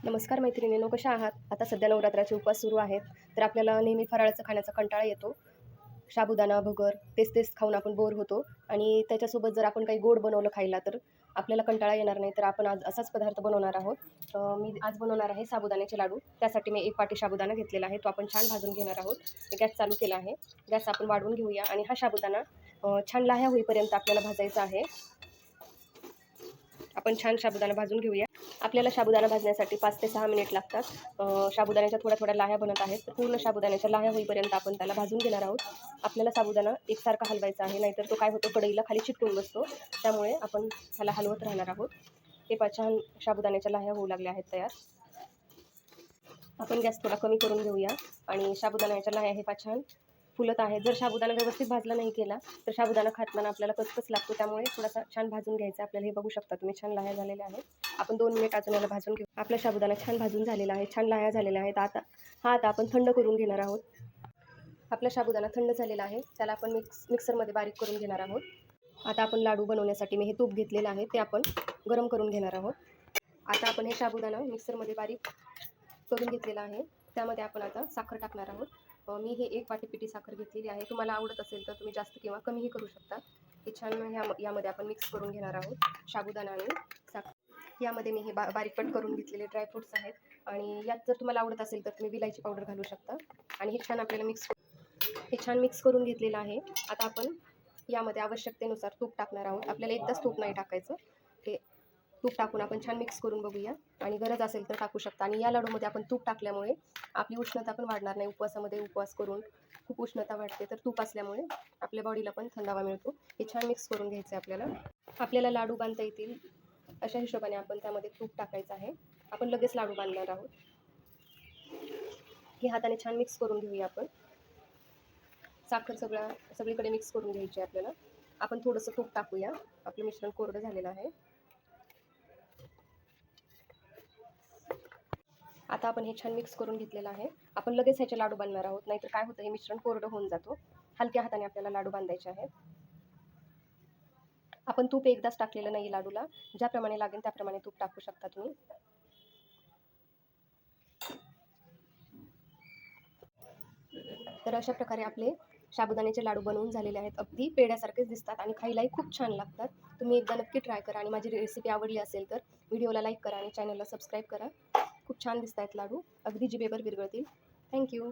नमस्कार मैत्रिणींनो, कशा आहात? आता सध्या नवरात्राचे उपवास सुरू आहेत. तर आपल्याला नेहमी फराळाचं खाण्याचा कंटाळा येतो. साबुदाणा, भगर तेच तेच खाऊन आपण बोर होतो आणि त्याच्यासोबत जर आपण काही गोड बनवलं खायला तर आपल्याला कंटाळा येणार नाही. तर आपण आज असाच पदार्थ बनवणार आहोत. मी आज बनवणार आहे साबुदाण्याचे लाडू. त्यासाठी मी 1 वाटी साबुदाणा घेतलेला आहे. तो आपण छान भाजून घेणार आहोत. गॅस चालू केला आहे. गॅस आपण वाढवून घेऊया आणि हा साबुदाणा छान लाह्या होईपर्यंत आपल्याला भाजायचा आहे. आपण छान साबुदाणा भाजून घेऊया. आपल्याला साबुदाणा भाजण्यासाठी 5 ते 6 मिनिट लागतात. साबुदाण्याच्या थोड्या थोड्या लाह्या बनत आहेत. तर पूर्ण साबुदाण्याच्या लाह्या होईपर्यंत आपण त्याला भाजून घेणार आहोत. आपल्याला साबुदाणा एकसारखा हलवायचा आहे, नाहीतर तो काय होतो, कढईला खाली चिटकून बसतो. त्यामुळे आपण ह्याला हलवत राहणार आहोत. हे पहा, छान साबुदाण्याच्या लाह्या होऊ लागल्या आहेत तयार. आपण गॅस थोडा कमी करून घेऊया आणि साबुदाण्याच्या लाह्या हे पहा छान फुलत आहे. जर साबुदाणा व्यवस्थित भाजला नाही केला तर साबुदाणा खाताना आपल्याला कचकच लागतो. त्यामुळे थोडासा छान भाजून घ्यायचा. आपल्याला हे बघू शकता तुम्ही, छान लाह्या झालेल्या आहेत. आपण 2 मिनिट अजून याला भाजून घेऊ. आपला साबुदाणा छान भाजून झालेला आहे, छान लाह्या झालेल्या आहेत. आता आपण थंड करून घेणार आहोत. आपला साबुदाणा थंड झालेला आहे, त्याला आपण मिक्सरमध्ये बारीक करून घेणार आहोत. आता आपण लाडू बनवण्यासाठी मी हे तूप घेतलेलं आहे, ते आपण गरम करून घेणार आहोत. आता आपण हे साबुदाणा मिक्सरमध्ये बारीक करून घेतलेला आहे. त्यामध्ये आपण आता साखर टाकणार आहोत. मी हे 1 वाटी पिठी साखर घेतलेली आहे. तुम्हाला आवडत असेल तर तुम्ही जास्त किंवा कमीही करू शकता. हे छान यामध्ये आपण मिक्स करून घेणार आहोत, साबुदाणा आणि साखर. यामध्ये मी हे बारीक कट करून घेतलेले ड्रायफ्रूट्स आहेत आणि यात जर तुम्हाला आवडत असेल तर तुम्ही विलायची पावडर घालू शकता. आणि हे छान आपल्याला मिक्स करून घेतलेलं आहे. आता आपण यामध्ये आवश्यकतेनुसार तूप टाकणार आहोत. आपल्याला एकदाच तूप नाही टाकायचं. हे तूप टाकून आपण छान मिक्स करून बघूया आणि गरज असेल तर टाकू शकता. आणि या लाडूमध्ये आपण तूप टाकल्यामुळे आपली उष्णता पण वाढणार नाही. उपवासामध्ये उपवास करून खूप उष्णता वाढते, तर तूप असल्यामुळे आपल्या बॉडीला पण थंडावा मिळतो. हे छान मिक्स करून घ्यायचं आहे. आपल्याला लाडू बांधता येतील अशा हिशोबाने आपण त्यामध्ये तूप टाकायचं आहे. आपण लगेच लाडू बांधणार आहोत. हे हाताने छान मिक्स करून घेऊया. आपण साखर सगळीकडे मिक्स करून घ्यायची आपल्याला. आपण थोडंसं तूप टाकूया. आपलं मिश्रण कोरडं झालेलं आहे. आता आपण हे छान मिक्स करून घेतलेलं आहे. आपण लगेच ह्याचे लाडू बांधणार आहोत, नाहीतर काय होतं, हे मिश्रण कोरडं होऊन जातो. हलक्या हाताने आपल्याला लाडू बांधायचे आहेत. आपण तूप एकदाच टाकलेलं नाही लाडूला, ज्याप्रमाणे लागेल त्याप्रमाणे तूप टाकू शकता तुम्ही. तर अशा प्रकारे आपले साबुदाण्याचे लाडू बनवून झालेले आहेत. अगदी पेढ्यासारखेच दिसतात आणि खायलाही खूप छान लागतात. तुम्ही एकदा नक्की ट्राय करा आणि माझी रेसिपी आवडली असेल तर व्हिडिओला लाईक करा आणि चॅनलला सबस्क्राईब करा. खूप छान दिसत आहेत लाडू, अगदी जिभेवर विरघळतील. थँक्यू.